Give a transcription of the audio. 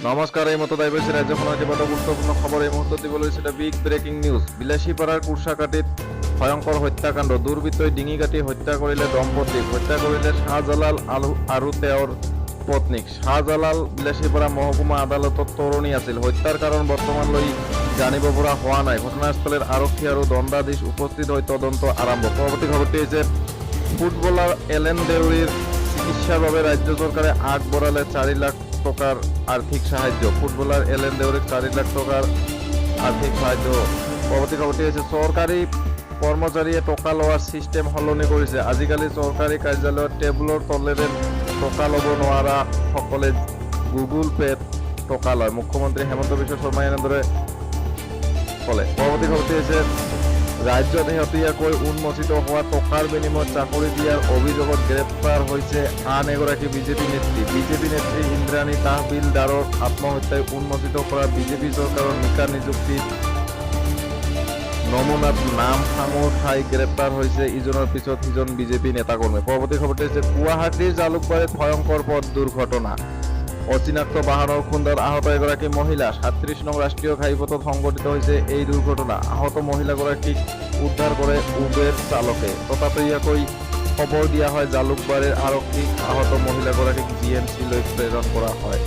নমস্কাৰ, এই মতো দায়বৈছে ৰাজ্যখনৰ কেইবাটাও গুৰুত্বপূৰ্ণ খবৰ এই মুহূৰ্তত দিব লৈছে এটা বিগ ব্ৰেকিং নিউজ। বিলাসীপাৰাৰ কুৰ্চাকাটিত ভয়ংকৰ হত্যাকাণ্ড। দুৰ্বৃত্তই ডিঙি কাটি হত্যা কৰিলে দম্পতীক। হত্যা কৰিলে শাহজালাল আৰু তেওঁৰ পত্নীক। শাহজালাল বিলাসীপাৰা মহকুমা আদালতত তৰণি আছিল। হত্যাৰ কাৰণ বৰ্তমানলৈ জানিব পৰা হোৱা নাই। ঘটনাস্থলীত আৰক্ষী আৰু দণ্ডাধীশ উপস্থিত হৈ তদন্ত আৰম্ভ। পৰৱৰ্তী খবৰটি হৈছে ফুটবলাৰ এলেন দেউৰীৰ চিকিৎসাৰ বাবে ৰাজ্য চৰকাৰে আগবঢ়ালে 4 লাখ টকাৰ আৰ্থিক সাহায্য। ফুটবলাৰ এলেন দেউৰীক 4 লাখ টকাৰ আৰ্থিক সাহায্য। পৰৱৰ্তী খবৰটি হৈছে চৰকাৰী কৰ্মচাৰীয়ে টকা লোৱাৰ ছিষ্টেম সলনি কৰিছে। আজিকালি চৰকাৰী কাৰ্যালয়ত টেবুলৰ তলেৰে টকা ল'ব নোৱাৰা সকলে গুগল পে'ত টকা লয়। মুখ্যমন্ত্ৰী হেমন্ত বিশ্ব শৰ্মাই এনেদৰে ক'লে। পৰৱৰ্তী খবৰটি হৈছে ৰাজ্যত শেহতীয়াকৈ উন্মোচিত হোৱা টকাৰ বিনিময়ত চাকৰি দিয়াৰ অভিযোগত গ্ৰেপ্তাৰ হৈছে আন এগৰাকী বিজেপি নেত্ৰী। বিজেপি নেত্ৰী ইন্দ্ৰাণী তাহবিলদাৰৰ আত্মহত্যাই উন্মোচিত কৰা বিজেপি চৰকাৰৰ নিকা নিযুক্তিৰ নমুনাত নাম সাঙুৰ খাই গ্ৰেপ্তাৰ হৈছে ইজনৰ পিছত সিজন বিজেপি নেতাকৰ্মী। পৰৱৰ্তী খবৰটি হৈছে গুৱাহাটীৰ জালুকবাৰীত ভয়ংকৰ পথ দুৰ্ঘটনা। অচিনাক্ত বাহনৰ খুন্দাত আহত এগৰাকী মহিলা। 37 নং ৰাষ্ট্ৰীয় ঘাইপথত সংঘটিত হৈছে এই দুৰ্ঘটনা। আহত মহিলাগৰাকীক উদ্ধাৰ কৰে উবেৰ চালকে। ততাতৈয়াকৈ খবৰ দিয়া হয় জালুকবাৰীৰ আৰক্ষীক। আহত মহিলাগৰাকীক GMC লৈ প্ৰেৰণ কৰা হয়।